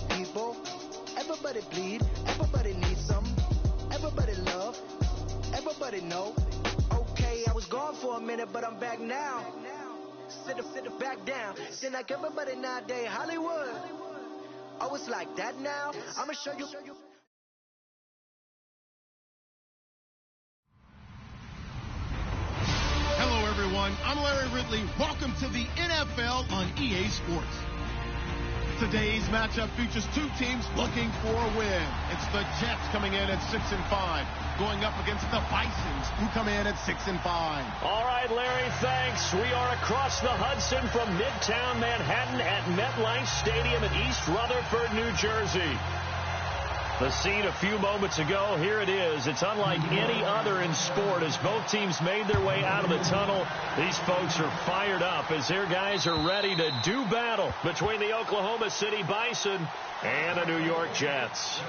people. Everybody bleed, everybody needs some. Everybody love, everybody know. Okay, I was gone for a minute, but I'm back now. Sit back down. Seem like everybody nowadays Hollywood. Oh, it's like that now? I'ma show you. Hello, everyone. I'm Larry Ridley. Welcome to the NFL on EA Sports. Today's matchup features two teams looking for a win. It's the Jets coming in at 6-5, going up against the Bisons, who come in at 6-5. All right, Larry, thanks. We are across the Hudson from Midtown Manhattan at MetLife Stadium in East Rutherford, New Jersey. The scene a few moments ago, here it is. It's unlike any other in sport as both teams made their way out of the tunnel. These folks are fired up as their guys are ready to do battle between the Oklahoma City Bison and the New York Jets.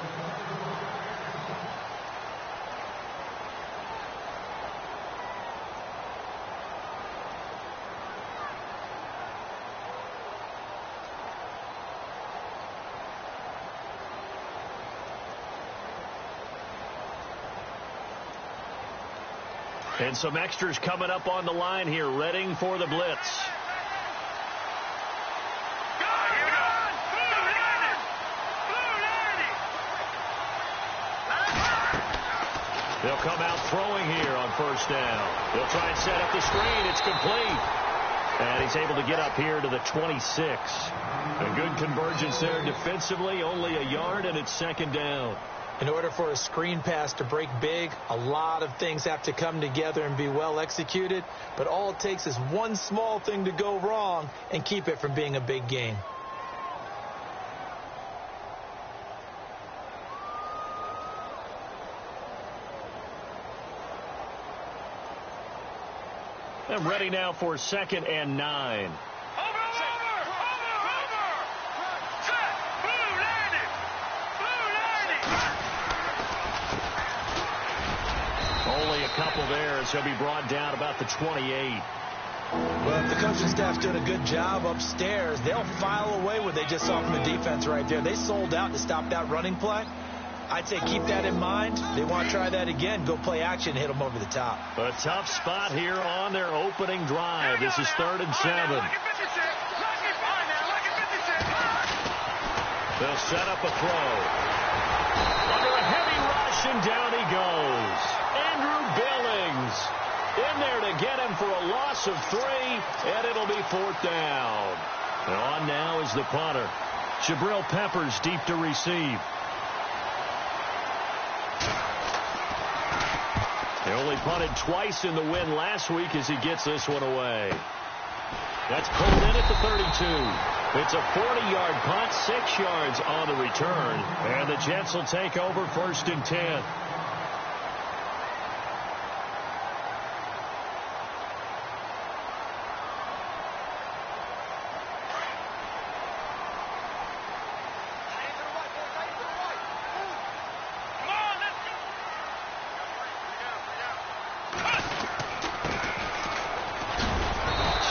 And some extras coming up on the line here, readying for the blitz. They'll come out throwing here on first down. They'll try and set up the screen. It's complete. And he's able to get up here to the 26. A good convergence there defensively, only a yard, and it's second down. In order for a screen pass to break big, a lot of things have to come together and be well executed. But all it takes is one small thing to go wrong and keep it from being a big gain. And ready now for 2nd and 9. Only a couple there as he'll be brought down about the 28. Well, if the coaching staff's doing a good job upstairs, they'll file away what they just saw from the defense right there. They sold out to stop that running play. I'd say keep that in mind. They want to try that again. Go play action, hit them over the top. A tough spot here on their opening drive. This is 3rd and 7. They'll set up a throw. Under a heavy rush, and down he goes. Andrew Billings in there to get him for a loss of 3, and it'll be 4th down. And on now is the punter. Jabril Peppers deep to receive. They only punted twice in the win last week as he gets this one away. That's pulled in at the 32. It's a 40-yard punt, 6 yards on the return. And the Jets will take over 1st and 10.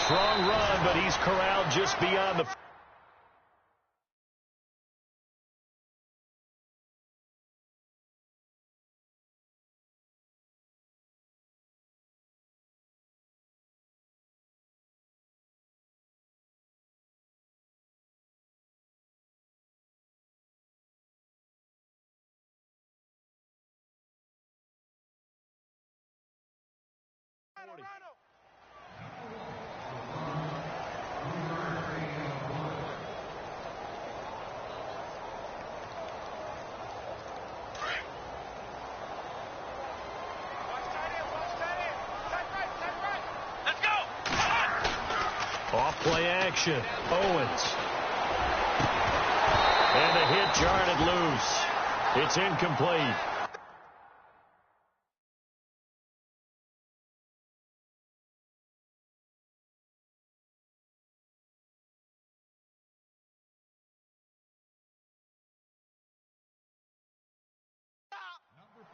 Strong run, but he's corralled just beyond the... Off-play action. Owens. And the hit jarred loose. It's incomplete.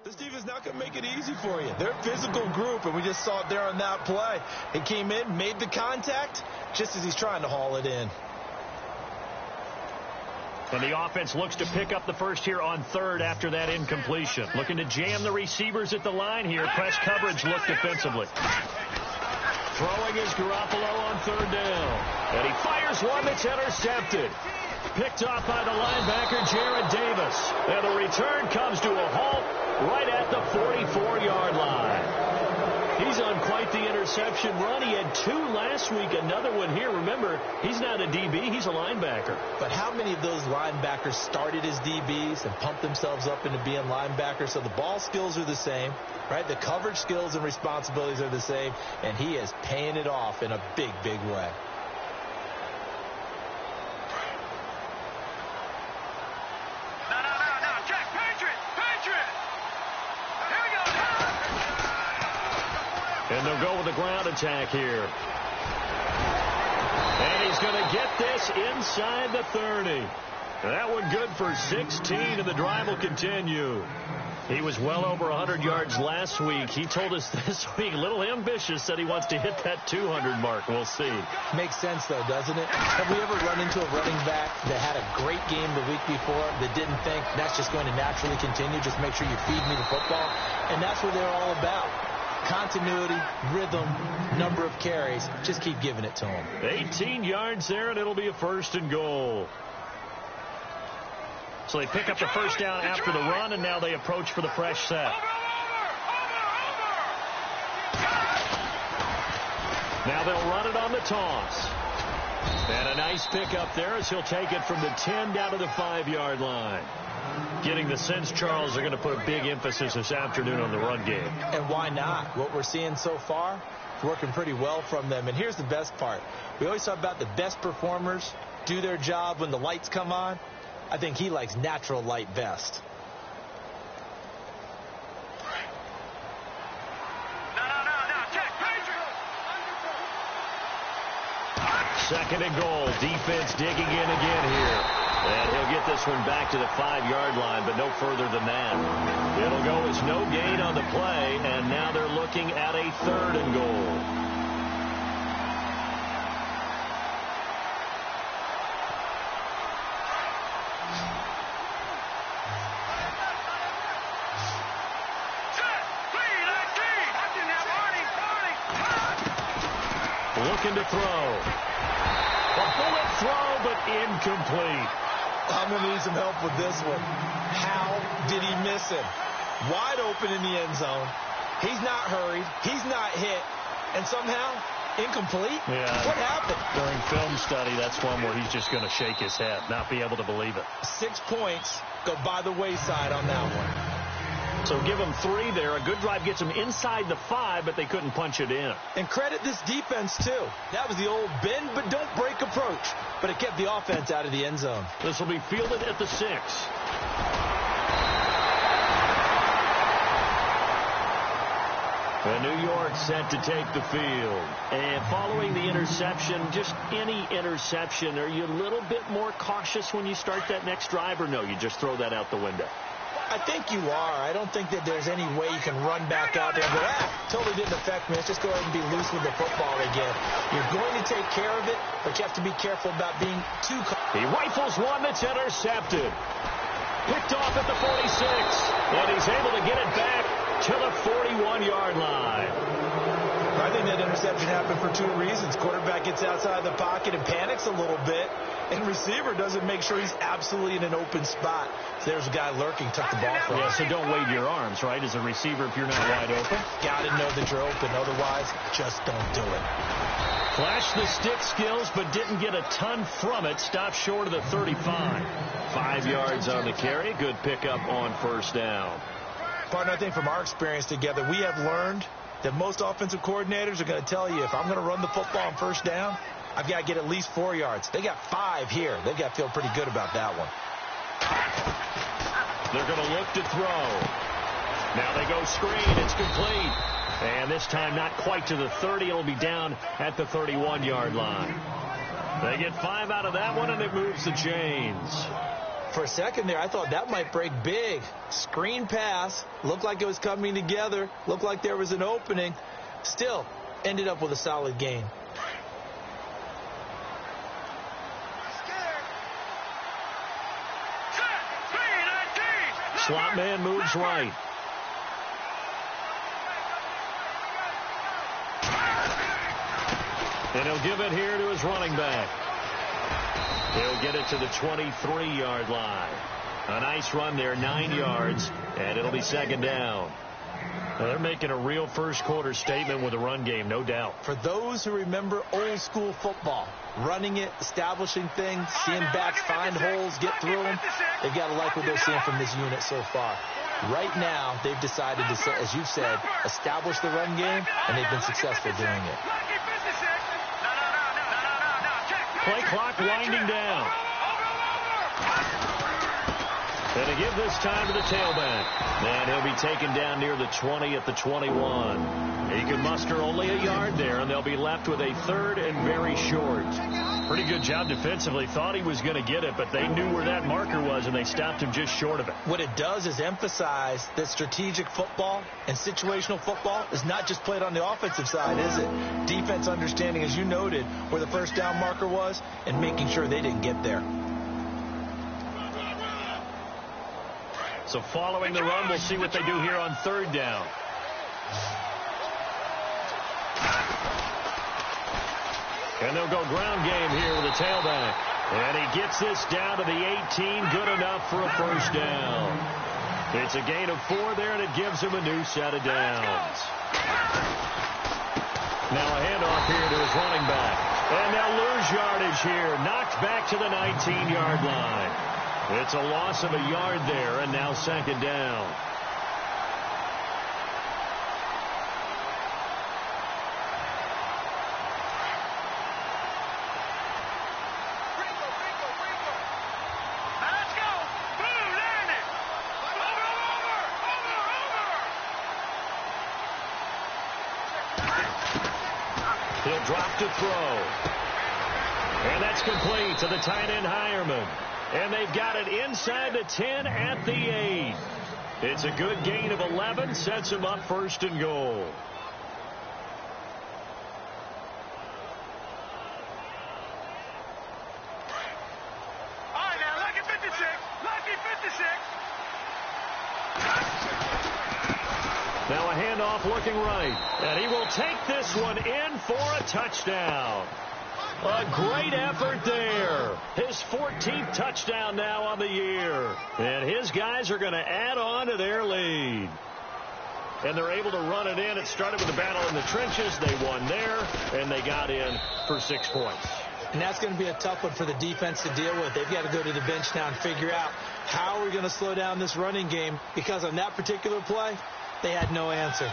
This defense is not going to make it easy for you. They're a physical group, and we just saw it there on that play. He came in, made the contact, just as he's trying to haul it in. And the offense looks to pick up the first here on third after that incompletion. Looking to jam the receivers at the line here. Press coverage look defensively. Throwing is Garoppolo on third down. And he fires one that's intercepted. Picked off by the linebacker, Jared Davis. And the return comes to a halt right at the 44-yard line. He's on quite the interception run. He had 2 last week, another one here. Remember, he's not a DB, he's a linebacker. But how many of those linebackers started as DBs and pumped themselves up into being linebackers? So the ball skills are the same, right? The coverage skills and responsibilities are the same, and he is paying it off in a big, big way. And they'll go with the ground attack here. And he's going to get this inside the 30. That one good for 16, and the drive will continue. He was well over 100 yards last week. He told us this week, a little ambitious, that he wants to hit that 200 mark. We'll see. Makes sense, though, doesn't it? Have we ever run into a running back that had a great game the week before that didn't think that's just going to naturally continue? Just make sure you feed me the football. And that's what they're all about. Continuity, rhythm, number of carries. Just keep giving it to him. 18 yards there, and it'll be a first and goal. So they pick up the first down after the run, and now they approach for the fresh set. Now they'll run it on the toss. And a nice pickup there as he'll take it from the 10 down to the 5-yard line. Getting the sense, Charles, they're going to put a big emphasis this afternoon on the run game. And why not? What we're seeing so far is working pretty well from them. And here's the best part. We always talk about the best performers do their job when the lights come on. I think he likes natural light best. Second and goal. Defense digging in again here. And he'll get this one back to the 5-yard line, but no further than that. It'll go as no gain on the play, and now they're looking at a third and goal. Looking to throw. A bullet throw, but incomplete. I'm going to need some help with this one. How did he miss him? Wide open in the end zone. He's not hurried. He's not hit. And somehow, incomplete? Yeah. What happened? During film study, that's one where he's just going to shake his head, not be able to believe it. 6 points go by the wayside on that one. So give them 3 there. A good drive gets them inside the 5, but they couldn't punch it in. And credit this defense, too. That was the old bend but don't break approach. But it kept the offense out of the end zone. This will be fielded at the 6. And New York set to take the field. And following the interception, just any interception, are you a little bit more cautious when you start that next drive, or no, you just throw that out the window? I think you are. I don't think that there's any way you can run back out there and go, totally didn't affect me. Let's just go ahead and be loose with the football again. You're going to take care of it, but you have to be careful about being too He rifles one that's intercepted. Picked off at the 46. And he's able to get it back to the 41-yard line. I think that interception happened for 2 reasons. Quarterback gets outside the pocket and panics a little bit, and receiver doesn't make sure he's absolutely in an open spot. So there's a guy lurking, took the ball from him. Yeah, so don't wave your arms, right, as a receiver if you're not wide open. Got to know that you're open. Otherwise, just don't do it. Flashed the stick skills, but didn't get a ton from it. Stopped short of the 35. 5 yards on the carry. Good pickup on first down. Partner, I think from our experience together, we have learned that most offensive coordinators are going to tell you, if I'm going to run the football on first down, I've got to get at least 4 yards. They got 5 here. They've got to feel pretty good about that one. They're going to look to throw. Now they go screen. It's complete. And this time not quite to the 30. It'll be down at the 31-yard line. They get 5 out of that one, and it moves the chains. For a second there, I thought that might break big. Screen pass. Looked like it was coming together. Looked like there was an opening. Still, ended up with a solid gain. slot man moves right. And he'll give it here to his running back. He'll get it to the 23-yard line. A nice run there, 9 yards, and it'll be second down. Now they're making a real first-quarter statement with a run game, no doubt. For those who remember old-school football, running it, establishing things, seeing backs find holes, get through them, they've got to like what they're seeing from this unit so far. Right now, they've decided to, as you've said, establish the run game, and they've been successful doing it. Play clock winding down. And to give this time to the tailback. And he'll be taken down near the 20 at the 21. He can muster only a yard there, and they'll be left with a third and very short. Pretty good job defensively. Thought he was going to get it, but they knew where that marker was, and they stopped him just short of it. What it does is emphasize that strategic football and situational football is not just played on the offensive side, is it? Defense understanding, as you noted, where the first down marker was and making sure they didn't get there. So following the run, we'll see what they do here on third down. And they'll go ground game here with a tailback. And he gets this down to the 18, good enough for a first down. It's a gain of 4 there, and it gives him a new set of downs. Now a handoff here to his running back. And they'll lose yardage here, knocked back to the 19-yard line. It's a loss of a yard there, and now second down. He'll drop to throw. And that's complete to the tight end, Hireman. And they've got it inside the 10 at the 8. It's a good gain of 11, sets him up first and goal. All right, now, lucky 56. Lucky 56. Now a handoff looking right. And he will take this one in for a touchdown. A great effort there. His 14th touchdown now on the year. And his guys are going to add on to their lead. And they're able to run it in. It started with a battle in the trenches. They won there, and they got in for 6 points. And that's going to be a tough one for the defense to deal with. They've got to go to the bench now and figure out how are we going to slow down this running game, because on that particular play, they had no answer.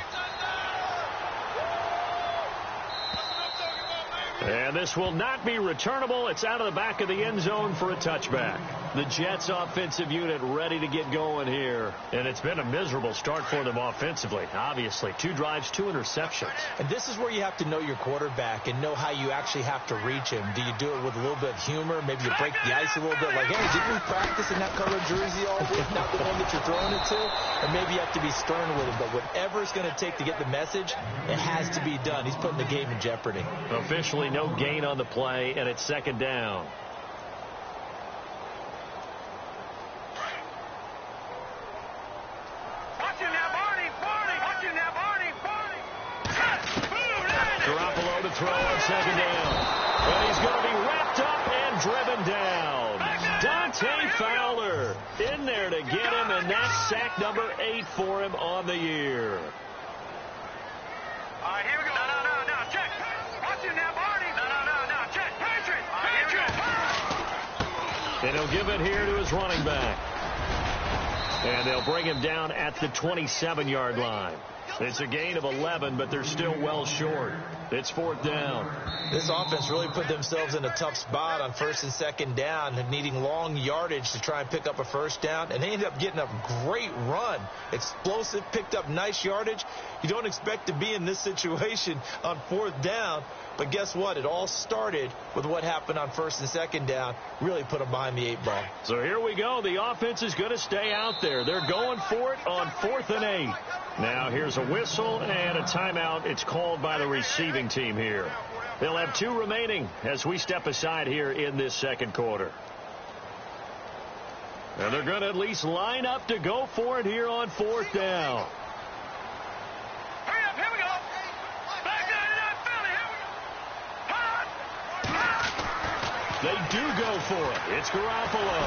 And this will not be returnable. It's out of the back of the end zone for a touchback. The Jets offensive unit ready to get going here. And it's been a miserable start for them offensively. Obviously, 2 drives, 2 interceptions. And this is where you have to know your quarterback and know how you actually have to reach him. Do you do it with a little bit of humor? Maybe you break the ice a little bit. Like, hey, didn't we practice in that color jersey all week? Not the one that you're throwing it to? Or maybe you have to be stern with him. But whatever it's going to take to get the message, it has to be done. He's putting the game in jeopardy. Officially no gain on the play, and it's second down. Garoppolo to throw on second down. And he's going to be wrapped up and driven down. Dante Fowler in there to get him, and that's sack number 8 for him on the year. All right, here we go. No, check. Watch it now, Barney. No, check. Patriot. And he'll give it here to his running back. And they'll bring him down at the 27-yard line. It's a gain of 11, but they're still well short. It's fourth down. This offense really put themselves in a tough spot on first and second down, needing long yardage to try and pick up a first down, and they ended up getting a great run. Explosive, picked up nice yardage. You don't expect to be in this situation on fourth down, but guess what? It all started with what happened on first and second down. Really put them behind the 8 ball. So here we go. The offense is going to stay out there. They're going for it on 4th and 8. Now here's a whistle and a timeout. It's called by the receiving team here. They'll have 2 remaining as we step aside here in this second quarter. And they're going to at least line up to go for it here on 4th down. Hurry up, here we go. Back 99, Philly, here we go. They do go for it. It's Garoppolo.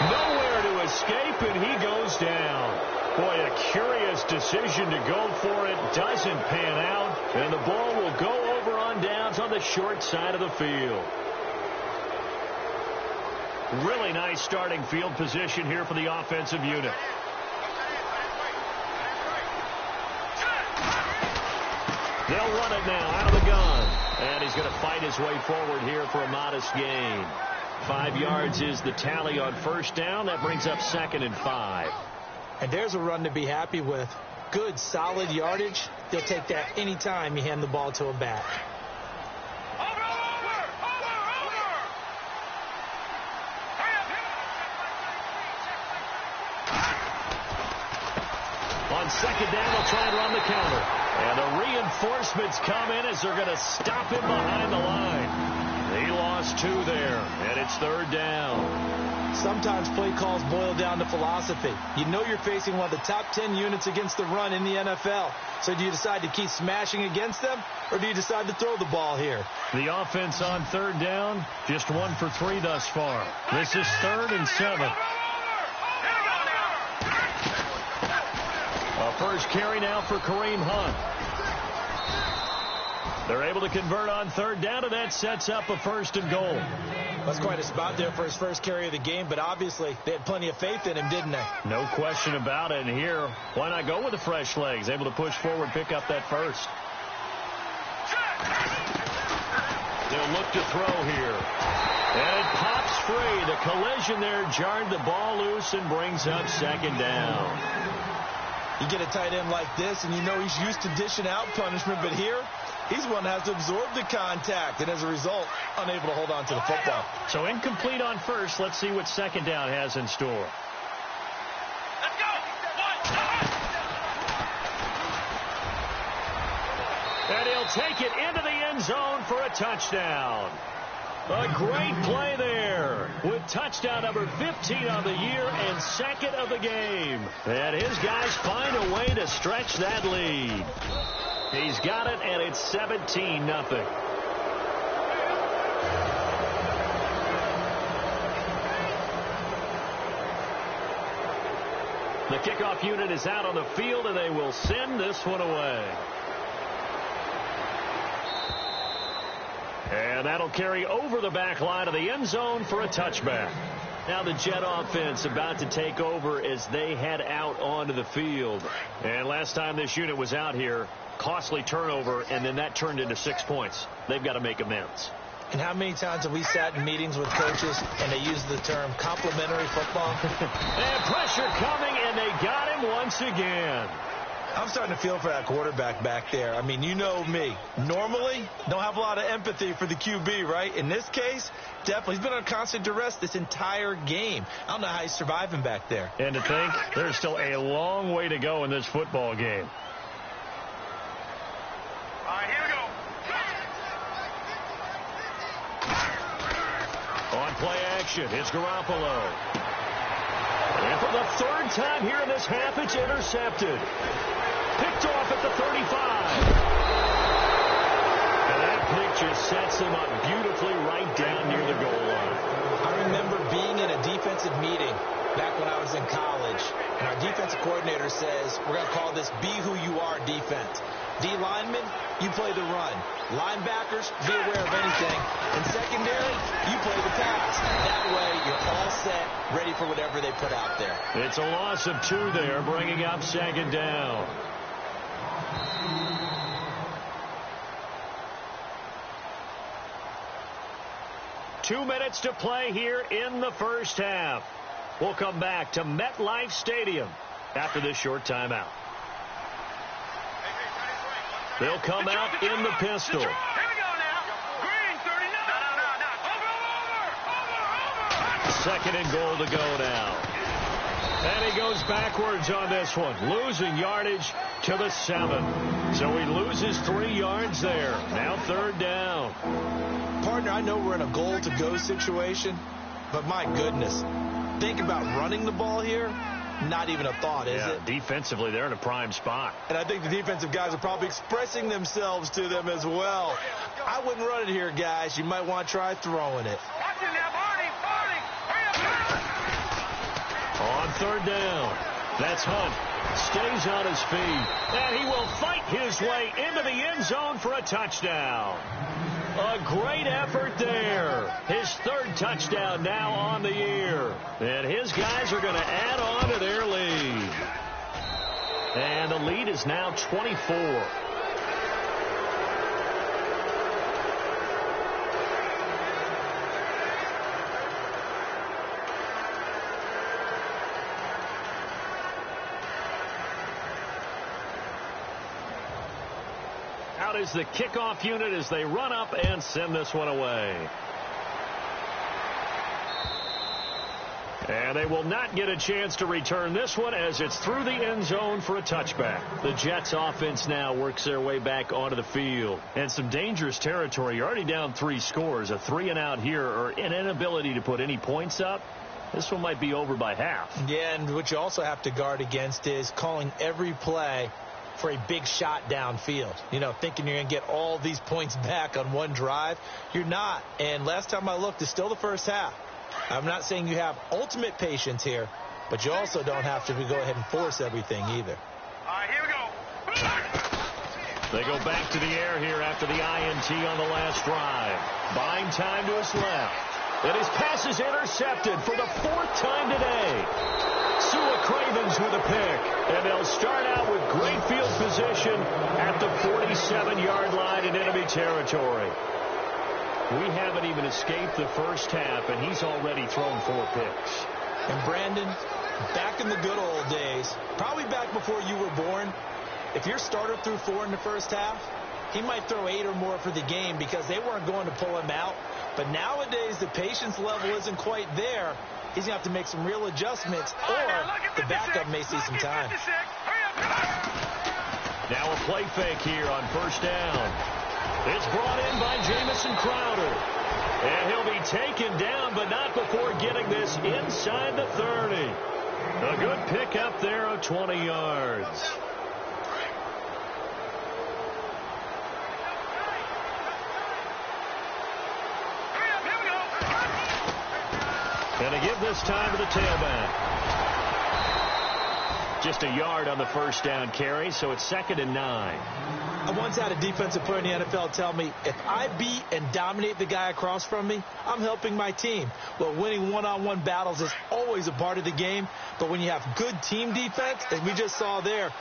Nowhere to escape, and he goes down. Boy, a curious decision to go for it. Doesn't pan out, and the ball will go over on downs on the short side of the field. Really nice starting field position here for the offensive unit. They'll run it now out of the gun. And he's going to fight his way forward here for a modest gain. 5 yards is the tally on 1st down. That brings up 2nd and 5. And there's a run to be happy with. Good, solid yardage. They'll take that any time you hand the ball to a back. Over. On 2nd down, they'll try and run the counter. And the reinforcements come in as they're going to stop him behind the line. He lost 2 there, and it's 3rd down. Sometimes play calls boil down to philosophy. You know you're facing one of the top 10 units against the run in the NFL. So do you decide to keep smashing against them, or do you decide to throw the ball here? The offense on 3rd down, just 1 for 3 thus far. This is 3rd and 7. A first carry now for Kareem Hunt. They're able to convert on 3rd down, and that sets up a 1st and goal. That's quite a spot there for his first carry of the game, but obviously they had plenty of faith in him, didn't they? No question about it. And here, why not go with the fresh legs? Able to push forward, pick up that 1st. They'll look to throw here. And it pops free. The collision there jarred the ball loose and brings up 2nd down. You get a tight end like this, and you know he's used to dishing out punishment, but here, he's one that has to absorb the contact, and as a result, unable to hold on to the football. So incomplete on 1st. Let's see what 2nd down has in store. Let's go. 1. And he'll take it into the end zone for a touchdown. A great play there with touchdown number 15 on the year and 2nd of the game. And his guys find a way to stretch that lead. He's got it, and it's 17-0. The kickoff unit is out on the field, and they will send this one away. And that'll carry over the back line of the end zone for a touchback. Now the Jet offense about to take over as they head out onto the field. And last time this unit was out here, costly turnover, and then that turned into 6 points. They've got to make amends. And how many times have we sat in meetings with coaches and they use the term complimentary football? And pressure coming, and they got him once again. I'm starting to feel for that quarterback back there. I mean, you know me. Normally, don't have a lot of empathy for the QB, right? In this case, definitely. He's been on constant duress this entire game. I don't know how he's surviving back there. And to think, there's still a long way to go in this football game. All right, here we go. On play action, it's Garoppolo. And for the 3rd time here in this half, it's intercepted. Picked off at the 35. And that pick just sets him up beautifully right down near the goal line. I remember being in a defensive meeting back when I was in college, and our defensive coordinator says, we're going to call this Be Who You Are defense. D linemen, you play the run. Linebackers, be aware of anything. And secondary, you play the pass. That way, you're all set, ready for whatever they put out there. It's a loss of 2 there, bringing up 2nd down. Two minutes to play here in the first half. We'll come back to MetLife Stadium after this short timeout. They'll come out in the pistol. Here we go now. Green, 39. Over. 2nd and goal to go now. And he goes backwards on this one, losing yardage to the 7. So he loses 3 yards there. Now 3rd down. Partner, I know we're in a goal-to-go situation, but my goodness, think about running the ball here, not even a thought, is it? Defensively, they're in a prime spot. And I think the defensive guys are probably expressing themselves to them as well. I wouldn't run it here, guys. You might want to try throwing it. On third down, that's Hunt. Stays on his feet, and he will fight his way into the end zone for a touchdown. A great effort there. His third touchdown now on the year. And his guys are going to add on to their lead. And the lead is now 24. Out is the kickoff unit as they run up and send this one away. And they will not get a chance to return this one as it's through the end zone for a touchback. The Jets offense now works their way back onto the field. And some dangerous territory. You're already down 3 scores. A 3-and-out here or an inability to put any points up. This one might be over by half. Yeah, and what you also have to guard against is calling every play for a big shot downfield. You know, thinking you're going to get all these points back on one drive. You're not. And last time I looked, it's still the first half. I'm not saying you have ultimate patience here, but you also don't have to go ahead and force everything either. All right, here we go. They go back to the air here after the INT on the last drive. Buying time to his left. And his pass is intercepted for the 4th time today. Sua Cravens with a pick. And they'll start out with great field position at the 47-yard line in enemy territory. We haven't even escaped the first half, and he's already thrown 4 picks. And Brandon, back in the good old days, probably back before you were born, if your starter threw 4 in the first half, he might throw 8 or more for the game because they weren't going to pull him out. But nowadays, the patience level isn't quite there. He's going to have to make some real adjustments, or the backup may see some time. Now a play fake here on first down. It's brought in by Jamison Crowder. And he'll be taken down, but not before getting this inside the 30. A good pickup there of 20 yards. And to give this time to the tailback. Just a yard on the first down carry, so it's 2nd and 9. I once had a defensive player in the NFL tell me, if I beat and dominate the guy across from me, I'm helping my team. Well, winning one-on-one battles is always a part of the game, but when you have good team defense, as we just saw there,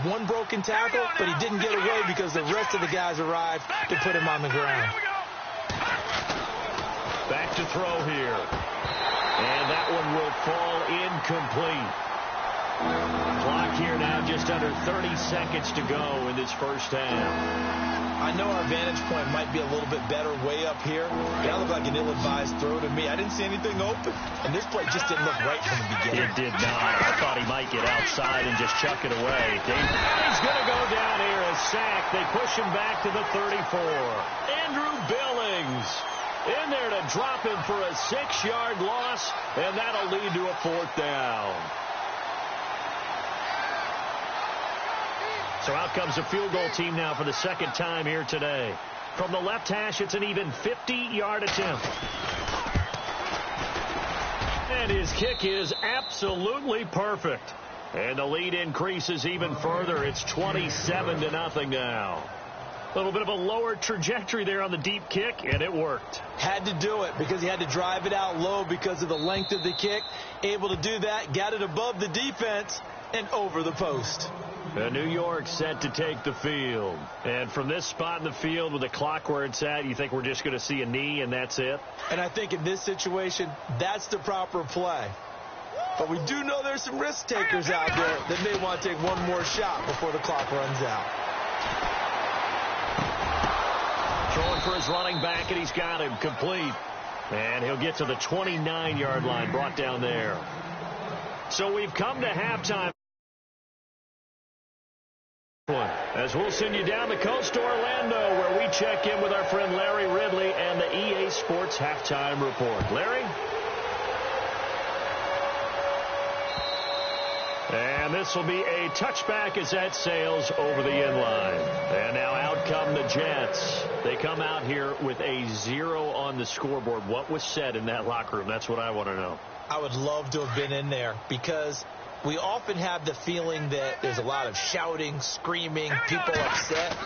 one broken tackle, but he didn't get away because the rest of the guys arrived to put him on the ground. Back to throw here. And that one will fall incomplete. Clock here now just under 30 seconds to go in this first half. I know our vantage point might be a little bit better way up here. That looked like an ill-advised throw to me. I didn't see anything open. And this play just didn't look right from the beginning. It did not. I thought he might get outside and just chuck it away. He's going to go down here as sacked. They push him back to the 34. Andrew Billings in there to drop him for a 6-yard loss, and that'll lead to a 4th down. So out comes the field goal team now for the 2nd time here today. From the left hash, it's an even 50-yard attempt. And his kick is absolutely perfect. And the lead increases even further. It's 27-0 now. A little bit of a lower trajectory there on the deep kick, and it worked. Had to do it because he had to drive it out low because of the length of the kick. Able to do that, got it above the defense, and over the post. And New York set to take the field. And from this spot in the field with the clock where it's at, you think we're just going to see a knee and that's it? And I think in this situation, that's the proper play. But we do know there's some risk takers out there that may want to take one more shot before the clock runs out. Throwing for his running back, and he's got him complete. And he'll get to the 29-yard line, brought down there. So we've come to halftime. As we'll send you down the coast to Orlando, where we check in with our friend Larry Ridley and the EA Sports Halftime Report. Larry? And this will be a touchback as that sails over the inline. And now out come the Jets. They come out here with a 0 on the scoreboard. What was said in that locker room? That's what I want to know. I would love to have been in there because we often have the feeling that there's a lot of shouting, screaming, people upset.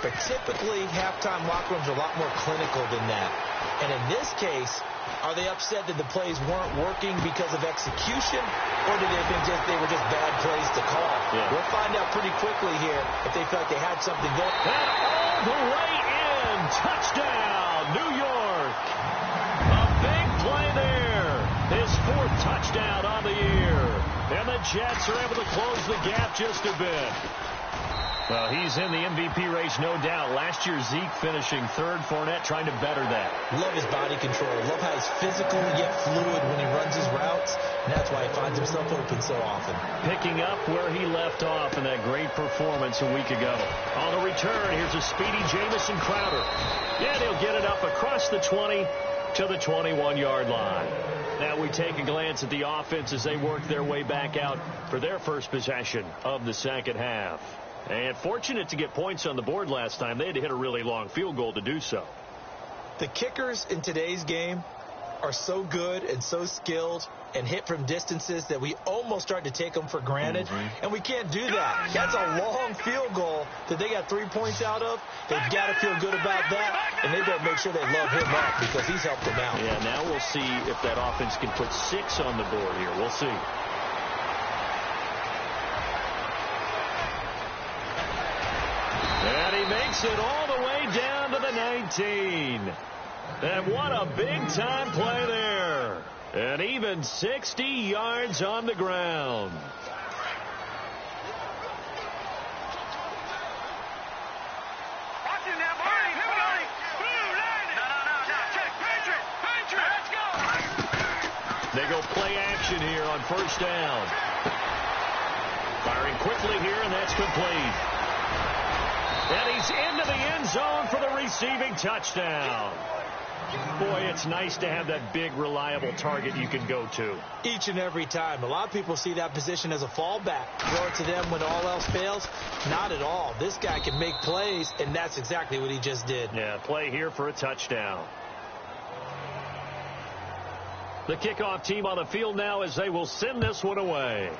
But typically, halftime locker rooms are a lot more clinical than that. And in this case, are they upset that the plays weren't working because of execution, or do they think they were just bad plays to call? Yeah. We'll find out pretty quickly here if they felt like they had something going. And all the way in. Touchdown, New York. A big play there. His 4th touchdown on the year. And the Jets are able to close the gap just a bit. Well, he's in the MVP race, no doubt. Last year, Zeke finishing 3rd. Fournette trying to better that. Love his body control. Love how he's physical yet fluid when he runs his routes. And that's why he finds himself open so often. Picking up where he left off in that great performance a week ago. On the return, here's a speedy Jamison Crowder. And he'll get it up across the 20 to the 21-yard line. Now we take a glance at the offense as they work their way back out for their first possession of the second half. And fortunate to get points on the board last time. They had to hit a really long field goal to do so. The kickers in today's game are so good and so skilled and hit from distances that we almost start to take them for granted. And we can't do that. That's a long field goal that they got 3 points out of. They've got to feel good about that. And they better make sure they love him up because he's helped them out. Yeah, now we'll see if that offense can put 6 on the board here. We'll see. And he makes it all the way down to the 19. And what a big-time play there. And even 60 yards on the ground. Watch it now, Marty. Here we go. No. Check. Patriot. Let's go. They go play action here on 1st down. Firing quickly here, and that's complete. And he's into the end zone for the receiving touchdown. Boy, it's nice to have that big, reliable target you can go to. Each and every time. A lot of people see that position as a fallback. Throw it to them when all else fails. Not at all. This guy can make plays, and that's exactly what he just did. Yeah, play here for a touchdown. The kickoff team on the field now as they will send this one away.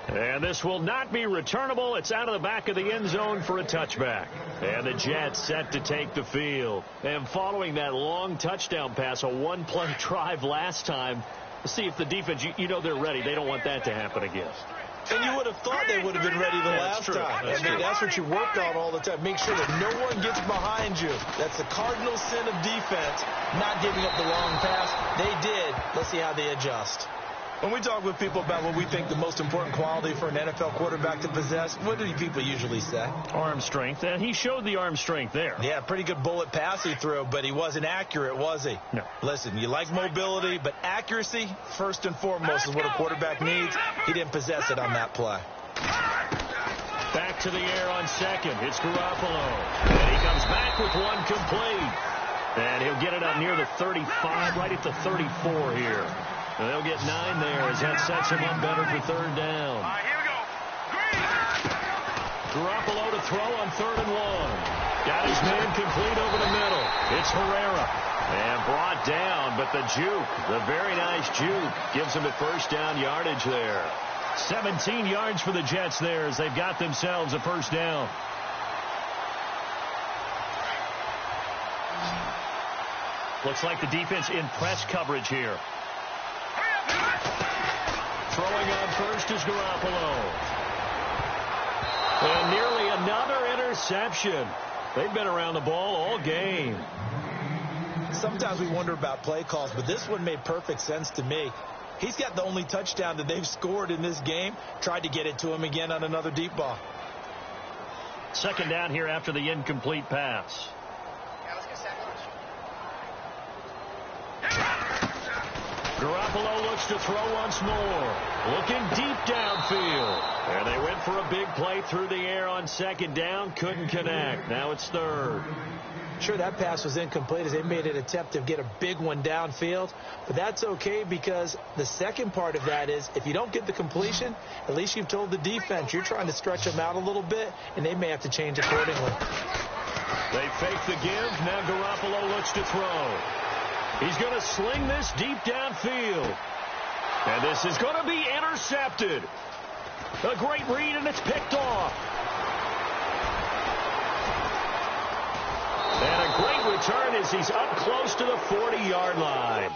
And this will not be returnable. It's out of the back of the end zone for a touchback. And the Jets set to take the field. And following that long touchdown pass, a one-play drive last time, let's see if the defense, you know they're ready. They don't want that to happen again. And you would have thought they would have been ready the last time. That's what you work on all the time. Make sure that no one gets behind you. That's the cardinal sin of defense, not giving up the long pass. They did. Let's see how they adjust. When we talk with people about what we think the most important quality for an NFL quarterback to possess, what do people usually say? Arm strength, and he showed the arm strength there. Yeah, pretty good bullet pass he threw, but he wasn't accurate, was he? No. Listen, you like mobility, but accuracy, first and foremost, is what a quarterback needs. He didn't possess it on that play. Back to the air on second. It's Garoppolo. And he comes back with one complete. And he'll get it up near the 35, right at the 34 here. And they'll get 9 there as that sets him up better for 3rd down. All right, here we go. Green. Garoppolo to throw on 3rd and long. Got his man complete over the middle. It's Herrera. And brought down, but the juke, the very nice juke, gives him a 1st down yardage there. 17 yards for the Jets there as they've got themselves a 1st down. Looks like the defense in press coverage here. Throwing on first is Garoppolo. And nearly another interception. They've been around the ball all game. Sometimes we wonder about play calls, but this one made perfect sense to me. He's got the only touchdown that they've scored in this game. Tried to get it to him again on another deep ball. 2nd down here after the incomplete pass. Garoppolo looks to throw once more. Looking deep downfield. And they went for a big play through the air on second down. Couldn't connect. Now it's third. Sure, that pass was incomplete as they made an attempt to get a big one downfield. But that's okay because the second part of that is if you don't get the completion, at least you've told the defense you're trying to stretch them out a little bit, and they may have to change accordingly. They fake the give. Now Garoppolo looks to throw. He's going to sling this deep downfield. And this is going to be intercepted. A great read, and it's picked off. And a great return as he's up close to the 40-yard line.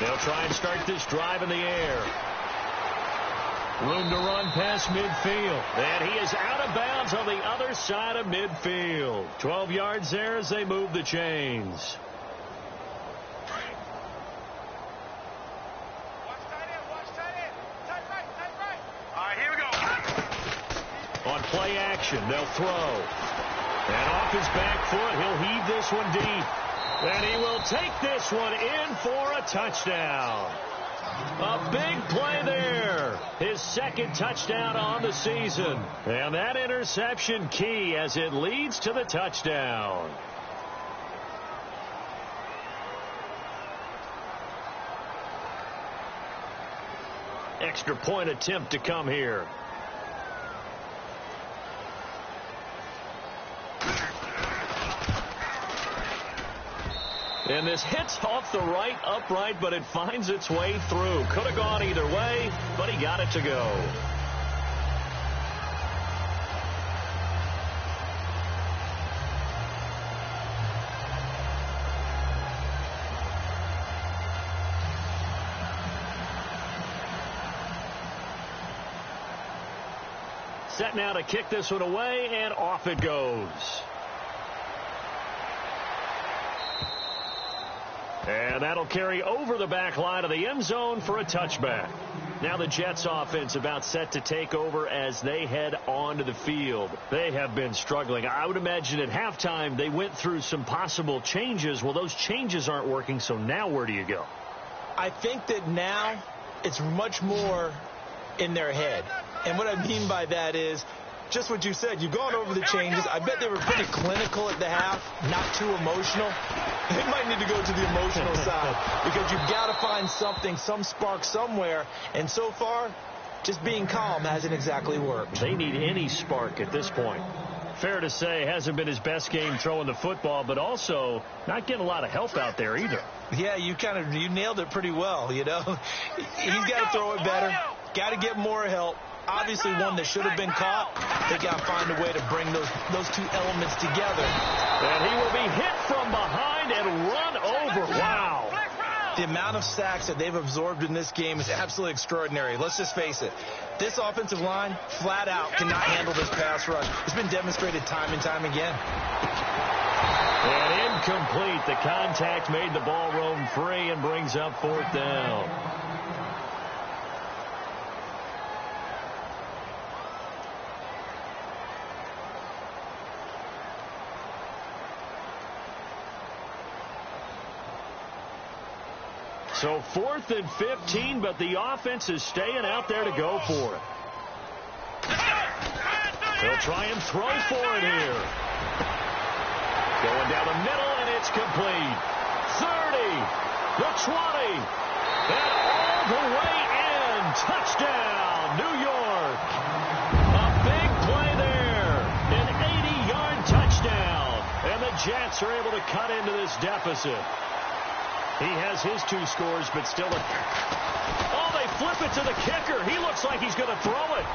They'll try and start this drive in the air. Room to run past midfield. And he is out of bounds on the other side of midfield. 12 yards there as they move the chains. Watch tight end. Tight right. All right, here we go. On play action, they'll throw. And off his back foot, he'll heave this one deep. And he will take this one in for a touchdown. A big play there. His second touchdown on the season. And that interception key as it leads to the touchdown. Extra point attempt to come here. And this hits off the right upright, but it finds its way through. Could have gone either way, but he got it to go. Set now to kick this one away, and off it goes. And that'll carry over the back line of the end zone for a touchback. Now the Jets offense about set to take over as they head onto the field. They have been struggling. I would imagine at halftime they went through some possible changes. Well, those changes aren't working, so now where do you go? I think that now it's much more in their head. And what I mean by that is just what you said. You've gone over the changes. I bet they were pretty clinical at the half, not too emotional. They might need to go to the emotional side because you've got to find something, some spark somewhere. And so far, just being calm hasn't exactly worked. They need any spark at this point. Fair to say, hasn't been his best game throwing the football, but also not getting a lot of help out there either. Yeah, you nailed it pretty well, you know. He's got to throw it better. Got to get more help. Obviously one that should have been caught. They got to find a way to bring those two elements together. And he will be hit from behind and run over. Wow. The amount of sacks that they've absorbed in this game is absolutely extraordinary. Let's just face it. This offensive line, flat out, cannot handle this pass rush. It's been demonstrated time and time again. And incomplete. The contact made the ball roam free and brings up fourth down. So 4th and 15, but the offense is staying out there to go for it. They'll try and throw for it here. Going down the middle, and it's complete. 30, the 20, and all the way in. Touchdown, New York. A big play there. An 80-yard touchdown. And the Jets are able to cut into this deficit. He has his 2 scores, but still oh, they flip it to the kicker. He looks like he's going to throw it.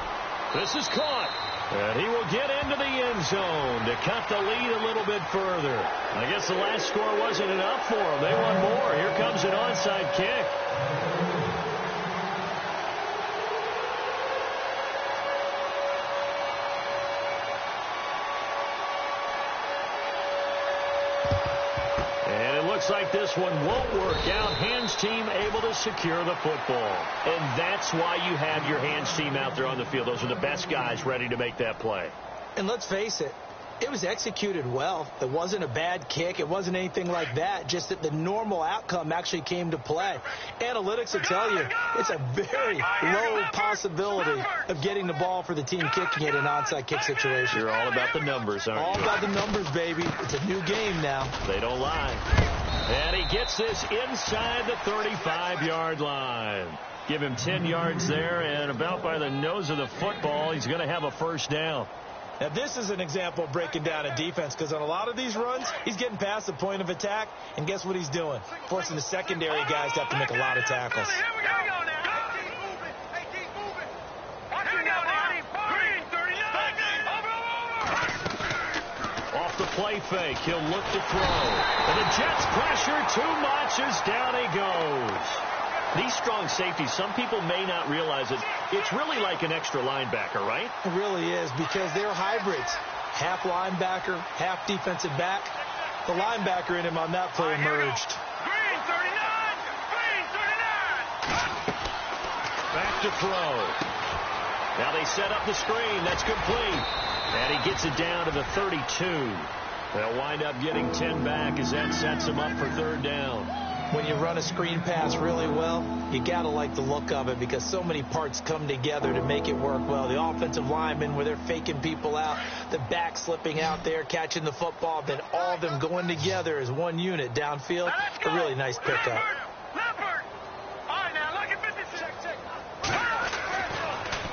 This is caught. And he will get into the end zone to cut the lead a little bit further. I guess the last score wasn't enough for them. They want more. Here comes an onside kick. Looks like this one won't work out. Hands team able to secure the football. And that's why you have your hands team out there on the field. Those are the best guys ready to make that play. And let's face it, it was executed well. It wasn't a bad kick. It wasn't anything like that. Just that the normal outcome actually came to play. Analytics will tell you it's a very low possibility of getting the ball for the team kicking it in an onside kick situation. You're all about the numbers, aren't you? All about the numbers, baby. It's a new game now. They don't lie. And he gets this inside the 35-yard line. Give him 10 yards there, and about by the nose of the football, he's going to have a first down. Now, this is an example of breaking down a defense, because on a lot of these runs, he's getting past the point of attack, and guess what he's doing? Forcing the secondary guys to have to make a lot of tackles. Here we go now. Keep moving. Hey, keep moving. Watch it now, Marty. Green, 39. Over. Off the play fake, he'll look to throw. And the Jets pressure too much as down he goes. These strong safeties, some people may not realize it. It's really like an extra linebacker, right? It really is, because they're hybrids. Half linebacker, half defensive back. The linebacker in him on that play emerged. Green, 39. Green, 39. Back to throw. Now they set up the screen. That's complete. And he gets it down to the 32. They'll wind up getting 10 back as that sets him up for third down. When you run a screen pass really well, you got to like the look of it, because so many parts come together to make it work well. The offensive linemen, where they're faking people out, the back slipping out there, catching the football, then all of them going together as one unit downfield. A really nice pickup. Leopard. All right, now look at 56.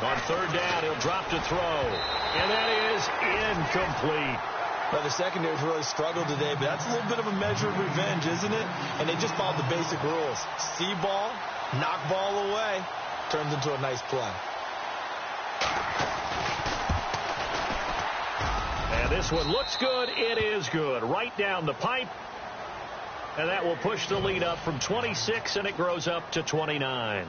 On third down, he'll drop to throw. And that is incomplete. Well, the secondary's really struggled today, but that's a little bit of a measure of revenge, isn't it? And they just followed the basic rules. See ball, knock ball away, turns into a nice play. And this one looks good. It is good. Right down the pipe. And that will push the lead up from 26, and it grows up to 29.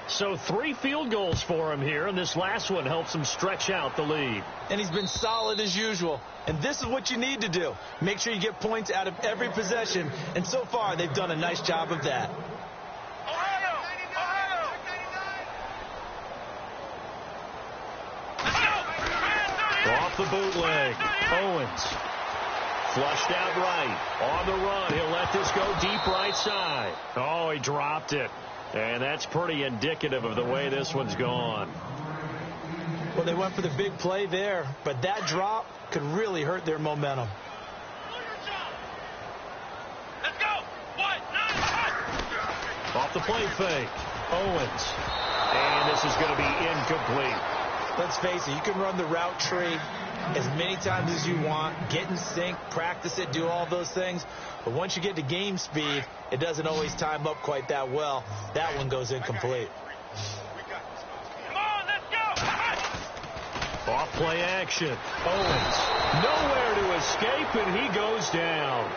So 3 field goals for him here, and this last one helps him stretch out the lead. And he's been solid as usual. And this is what you need to do. Make sure you get points out of every possession. And so far, they've done a nice job of that. Ohio. Off the bootleg. Owens. Flushed out right. On the run. He'll let this go deep right side. Oh, he dropped it. And that's pretty indicative of the way this one's gone. Well, they went for the big play there, but that drop could really hurt their momentum. Let's go. What? Off the play fake. Owens. And this is going to be incomplete. Let's face it, you can run the route tree as many times as you want, get in sync, practice it, do all those things. But once you get to game speed, it doesn't always time up quite that well. That one goes incomplete. Come on, let's go. Off play action. Owens. Nowhere to escape, and he goes down.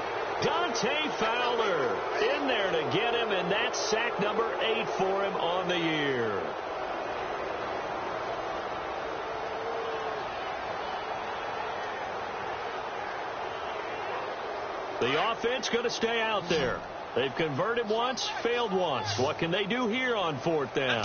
Dante Fowler in there to get him, and that's sack number 8 for him on the year. The offense going to stay out there. They've converted once, failed once. What can they do here on 4th down?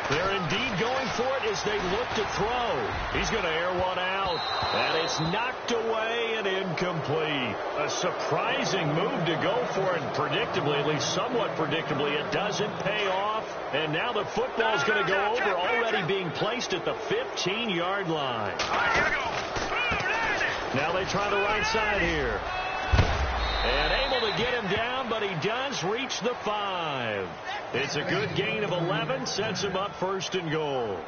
They're indeed going for it as they look to throw. He's going to air one out. And it's knocked away and incomplete. A surprising move to go for it. Predictably, at least somewhat predictably, it doesn't pay off. And now the football's going to go over, already being placed at the 15-yard line. Now they try the right side here. And able to get him down, but he does reach the 5. It's a good gain of 11, sets him up 1st and goal.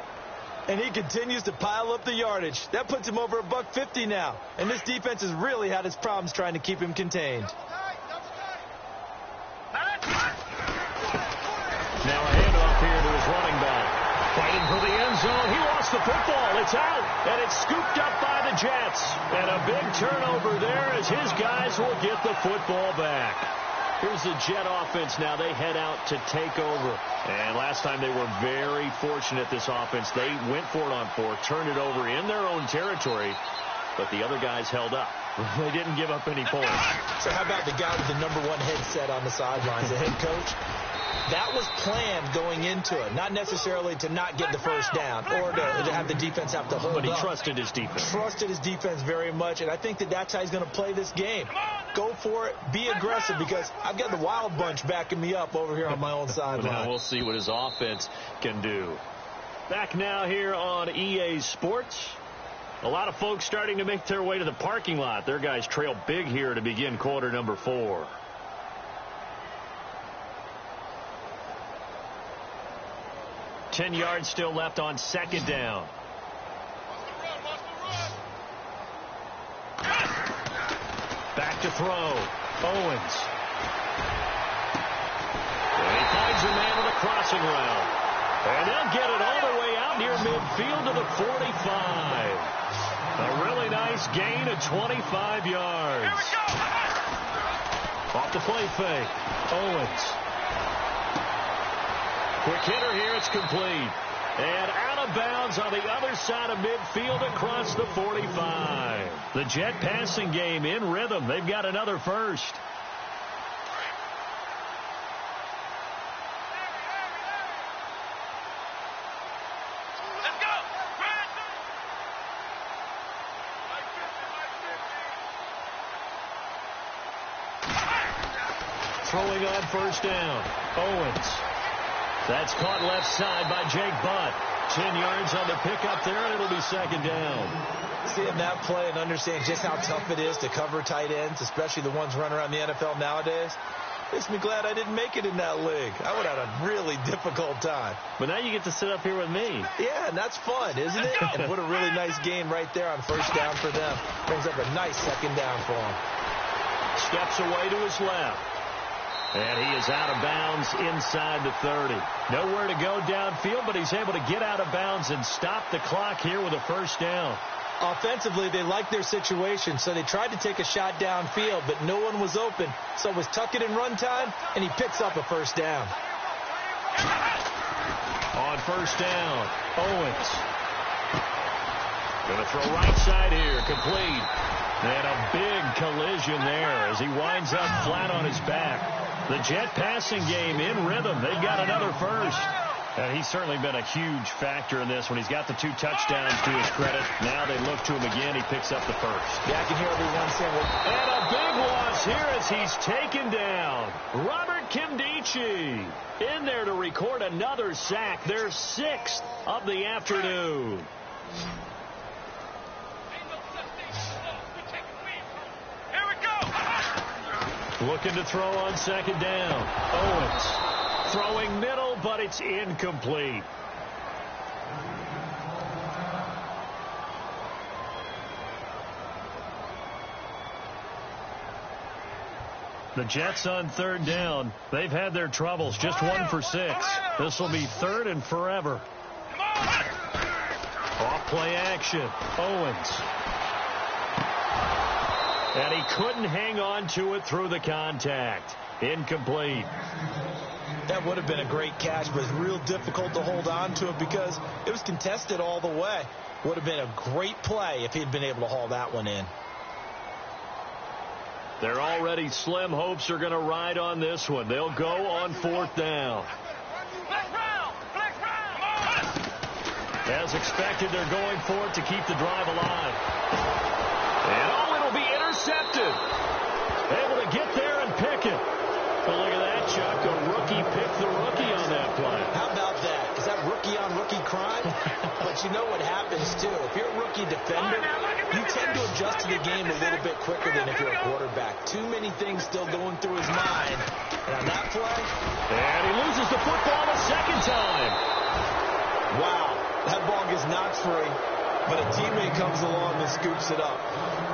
And he continues to pile up the yardage. That puts him over $150 now. And this defense has really had its problems trying to keep him contained. Now a handoff here to his running back. Fighting for the end zone. He lost the football. It's out, and it's scooped up by the Jets. And a big turnover there as his guys will get the football back. Here's the Jet offense now. They head out to take over. And last time they were very fortunate, this offense. They went for it on fourth, turned it over in their own territory, but the other guys held up. They didn't give up any points. So how about the guy with the #1 headset on the sidelines, the head coach? That was planned going into it, not necessarily to not get the first down or to have the defense have to hold up. But he trusted his defense. Trusted his defense very much, and I think that's how he's going to play this game. Go for it. Be aggressive, because I've got the wild bunch backing me up over here on my own sideline. Now we'll see what his offense can do. Back now here on EA Sports. A lot of folks starting to make their way to the parking lot. Their guys trail big here to begin quarter number 4. Ten yards still left on second down. Back to throw. Owens. And he finds a man with a crossing route. And they'll get it all the way out near midfield to the 45. A really nice gain of 25 yards. Off the play fake. Owens. Quick hitter here. It's complete. And out of bounds on the other side of midfield across the 45. The Jet passing game in rhythm. They've got another first. Throwing on first down. Owens. That's caught left side by Jake Butt. 10 yards on the pickup there, and it'll be second down. Seeing that play and understanding just how tough it is to cover tight ends, especially the ones running around the NFL nowadays, makes me glad I didn't make it in that league. I would have had a really difficult time. But now you get to sit up here with me. Yeah, and that's fun, isn't it? And what a really nice gain right there on first down for them. Brings up a nice second down for them. Steps away to his left. And he is out of bounds inside the 30. Nowhere to go downfield, but he's able to get out of bounds and stop the clock here with a first down. Offensively, they liked their situation, so they tried to take a shot downfield, but no one was open. So it was tuck it in run time, and he picks up a first down. On first down, Owens. Going to throw right side here, complete. And a big collision there as he winds up flat on his back. The Jet passing game in rhythm. They've got another first. And he's certainly been a huge factor in this when he's got the 2 touchdowns to his credit. Now they look to him again. He picks up the first. Yeah, I can hear everyone saying, and a big loss here as he's taken down. Robert Kimdichie in there to record another sack. Their 6th of the afternoon. Looking to throw on second down. Owens throwing middle, but it's incomplete. The Jets on third down. They've had their troubles. Just 1 for 6. This will be 3rd and forever. Off play action. Owens. And he couldn't hang on to it through the contact. Incomplete. That would have been a great catch, but it's real difficult to hold on to it because it was contested all the way. Would have been a great play if he'd been able to haul that one in. Their already slim hopes are going to ride on this one. They'll go on 4th down. As expected, they're going for it to keep the drive alive. And it'll be intercepted. Able to get there and pick it. But look at that, Chuck. A rookie picked the rookie on that play. How about that? Is that rookie-on-rookie crime? But you know what happens, too. If you're a rookie defender, you tend to adjust to the game a little bit quicker than if you're a quarterback. Too many things still going through his mind. And on that play... And he loses the football a second time. Wow. That ball gets knocked free. But a teammate comes along and scoops it up.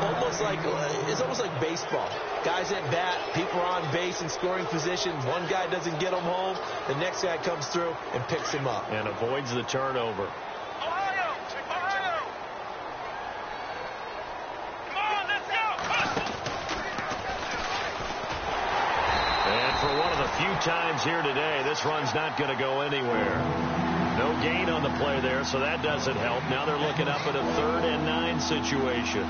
It's almost like baseball. Guys at bat, people are on base in scoring position. One guy doesn't get him home. The next guy comes through and picks him up. And avoids the turnover. few times here today. This run's not going to go anywhere. No gain on the play there, so that doesn't help. Now they're looking up at a 3rd and 9 situation.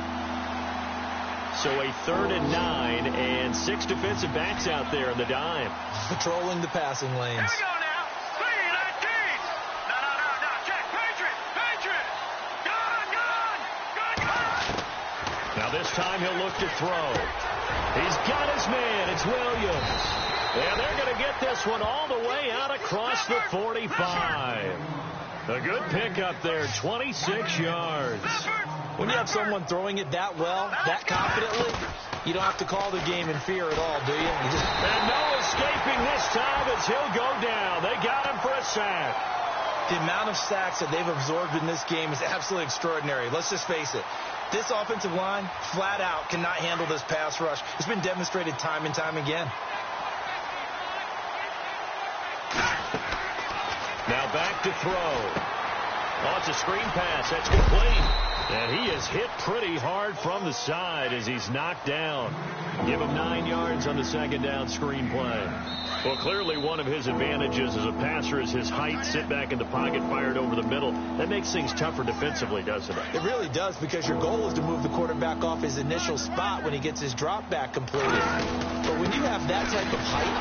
So a 3rd and 9 and 6 defensive backs out there in the dime. Patrolling the passing lanes. Here we go now. 3-19. No. Check. Patriot. Gun. Now this time he'll look to throw. He's got his man. It's Williams. And they're going to get this one all the way out across the 45. A good pickup there, 26 yards. When you have someone throwing it that well, that confidently, you don't have to call the game in fear at all, do you? And no escaping this time as he'll go down. They got him for a sack. The amount of sacks that they've absorbed in this game is absolutely extraordinary. Let's just face it. This offensive line, flat out, cannot handle this pass rush. It's been demonstrated time and time again. Now back to throw. Oh, it's a screen pass. That's complete. And he is hit pretty hard from the side as he's knocked down. Give him 9 yards on the 2nd down screen play. Well, clearly one of his advantages as a passer is his height. Sit back in the pocket, fired over the middle. That makes things tougher defensively, doesn't it? It really does, because your goal is to move the quarterback off his initial spot when he gets his drop back completed. But when you have that type of height,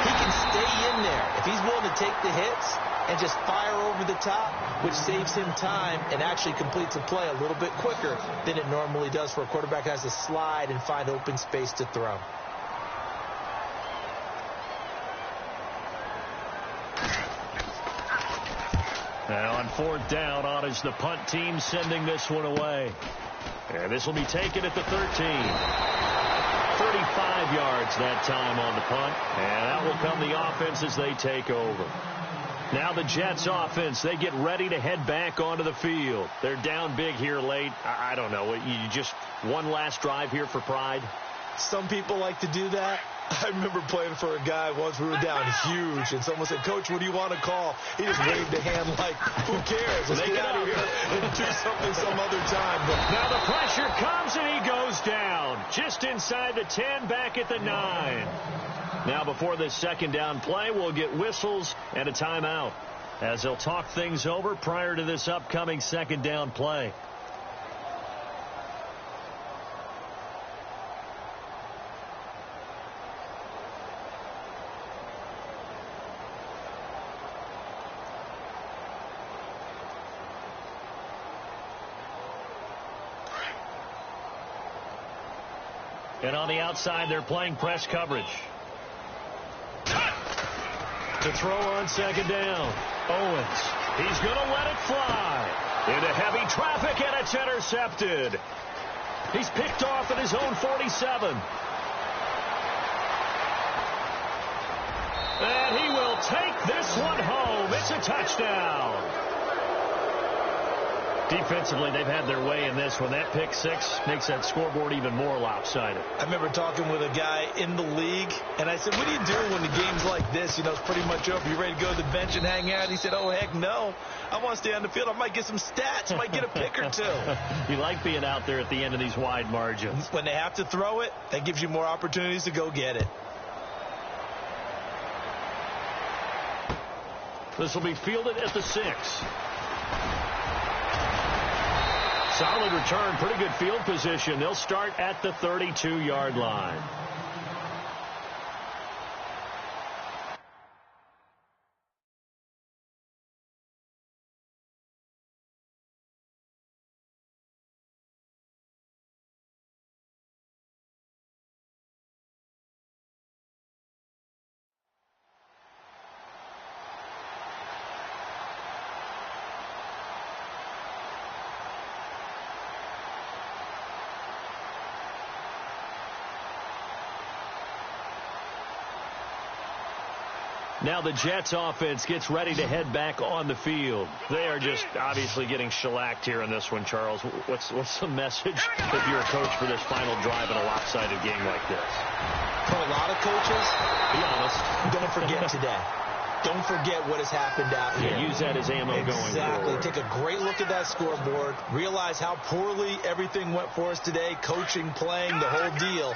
he can stay in there. If he's willing to take the hits and just fire over the top, which saves him time and actually completes a play a little bit quicker than it normally does for a quarterback who has to slide and find open space to throw. Now on 4th down, on is the punt team sending this one away. And this will be taken at the 13. 35 yards that time on the punt. And that will come the offense as they take over. Now the Jets offense, they get ready to head back onto the field. They're down big here late. I don't know. You just one last drive here for pride? Some people like to do that. I remember playing for a guy once. We were down huge, and someone said, "Coach, what do you want to call?" He just waved a hand like, "Who cares? Let's get out of here and do something some other time." But now the pressure comes, and he goes down. Just inside the 10, back at the 9. Now before this 2nd down play, we'll get whistles and a timeout as they'll talk things over prior to this upcoming 2nd down play. And on the outside, they're playing press coverage. To throw on 2nd down. Owens. He's going to let it fly. Into heavy traffic, and it's intercepted. He's picked off at his own 47. And he will take this one home. It's a touchdown. Defensively, they've had their way in this one. That pick 6 makes that scoreboard even more lopsided. I remember talking with a guy in the league, and I said, "What do you do when the game's like this? You know, it's pretty much over. You ready to go to the bench and hang out?" He said, "Oh, heck no. I want to stay on the field. I might get some stats. I might get a pick or 2. You like being out there at the end of these wide margins. When they have to throw it, that gives you more opportunities to go get it. This will be fielded at the 6. Solid return, pretty good field position. They'll start at the 32-yard line. Now the Jets offense gets ready to head back on the field. They are just obviously getting shellacked here in this one, Charles. What's the message if you're a coach for this final drive in a lopsided game like this? For a lot of coaches, be honest, don't forget today. Don't forget what has happened out here. Use that as ammo going forward. Exactly. Take a great look at that scoreboard. Realize how poorly everything went for us today. Coaching, playing, the whole deal.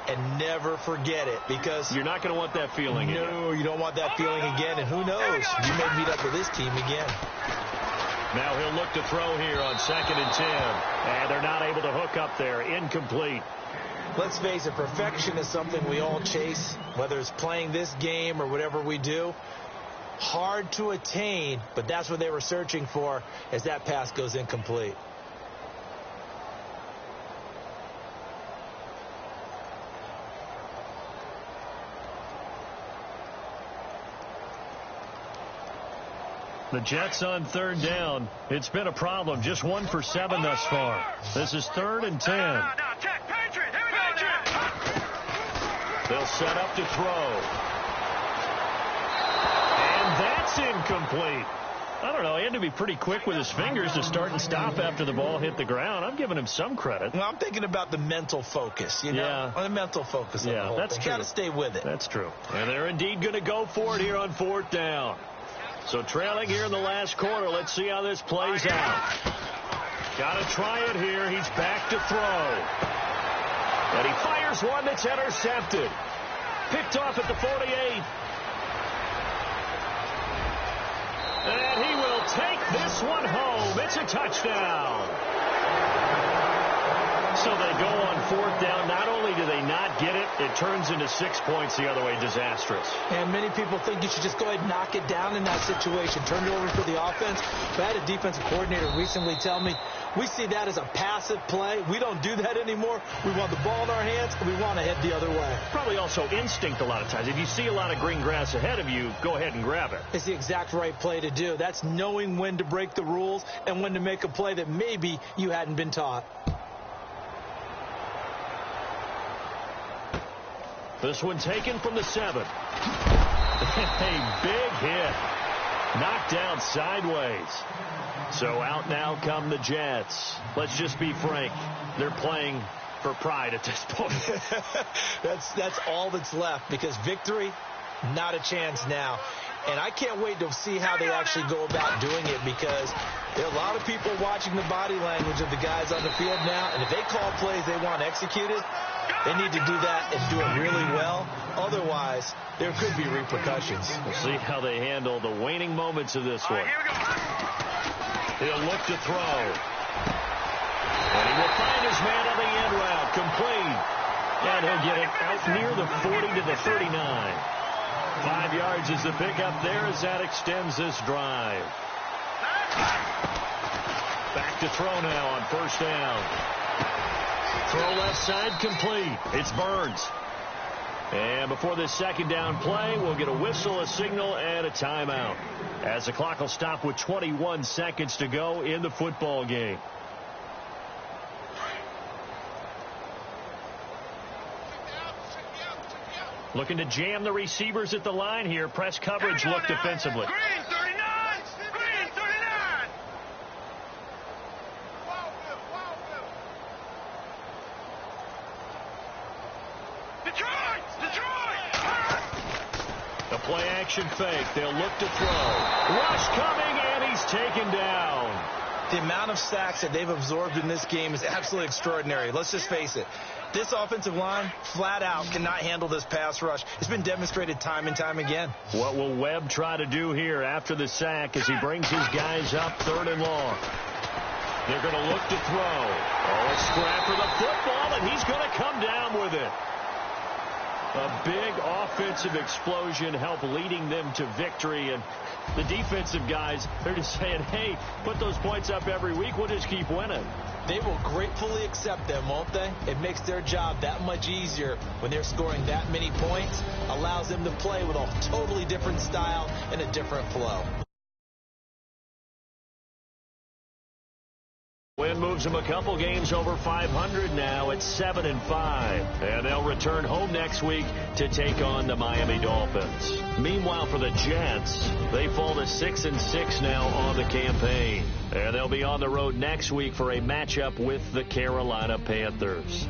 and never forget it, because you're not going to want that feeling again. No, you don't want that feeling again, and who knows? You may meet up with this team again. Now he'll look to throw here on 2nd and 10. And they're not able to hook up there. Incomplete. Let's face it, perfection is something we all chase, whether it's playing this game or whatever we do. Hard to attain, but that's what they were searching for as that pass goes incomplete. The Jets on 3rd down. It's been a problem. Just 1 for 7 thus far. This is 3rd and 10. Check, Patriot. Here we go. They'll set up to throw. And that's incomplete. I don't know. He had to be pretty quick with his fingers to start and stop after the ball hit the ground. I'm giving him some credit. Well, I'm thinking about the mental focus, you know? Yeah. On the mental focus of the whole that's thing. true. Got to stay with it. That's true. And they're indeed going to go for it here on 4th down. So trailing here in the last quarter. Let's see how this plays out. Got to try it here. He's back to throw. And he fires one that's intercepted. Picked off at the 48. And he will take this one home. It's a touchdown. So they go on 4th down. Not only do they not get it, it turns into 6 points the other way. Disastrous. And many people think you should just go ahead and knock it down in that situation. Turn it over for the offense. But I had a defensive coordinator recently tell me, we see that as a passive play. We don't do that anymore. We want the ball in our hands, and we want to head the other way. Probably also instinct a lot of times. If you see a lot of green grass ahead of you, go ahead and grab it. It's the exact right play to do. That's knowing when to break the rules and when to make a play that maybe you hadn't been taught. This one taken from the 7. A big hit. Knocked down sideways. So out now come the Jets. Let's just be frank. They're playing for pride at this point. That's all that's left, because victory, not a chance now. And I can't wait to see how they actually go about doing it, because there are a lot of people watching the body language of the guys on the field now. And if they call plays they want executed, they need to do that and do it really well. Otherwise, there could be repercussions. We'll see how they handle the waning moments of this one. He'll look to throw. And he will find his man on the end route. Complete. And he'll get it out near the 40 to the 39. 5 yards is the pickup there as that extends this drive. Back to throw now on 1st down. Throw left side complete. It's Burns. And before this 2nd down play, we'll get a whistle, a signal, and a timeout, as the clock will stop with 21 seconds to go in the football game. Looking to jam the receivers at the line here. Press coverage look defensively. Green 39! Green 39! Detroit! The play action fake. They'll look to throw. Rush coming, and he's taken down. The amount of sacks that they've absorbed in this game is absolutely extraordinary. Let's just face it. This offensive line, flat out, cannot handle this pass rush. It's been demonstrated time and time again. What will Webb try to do here after the sack as he brings his guys up 3rd and long? They're going to look to throw. Oh, a scrap for the football, and he's going to come down with it. A big offensive explosion helped leading them to victory. And the defensive guys, they're just saying, hey, put those points up every week. We'll just keep winning. They will gratefully accept them, won't they? It makes their job that much easier when they're scoring that many points. Allows them to play with a totally different style and a different flow. Win moves them a couple games over 500 now at 7-5. And they'll return home next week to take on the Miami Dolphins. Meanwhile, for the Jets, they fall to 6-6 now on the campaign. And they'll be on the road next week for a matchup with the Carolina Panthers.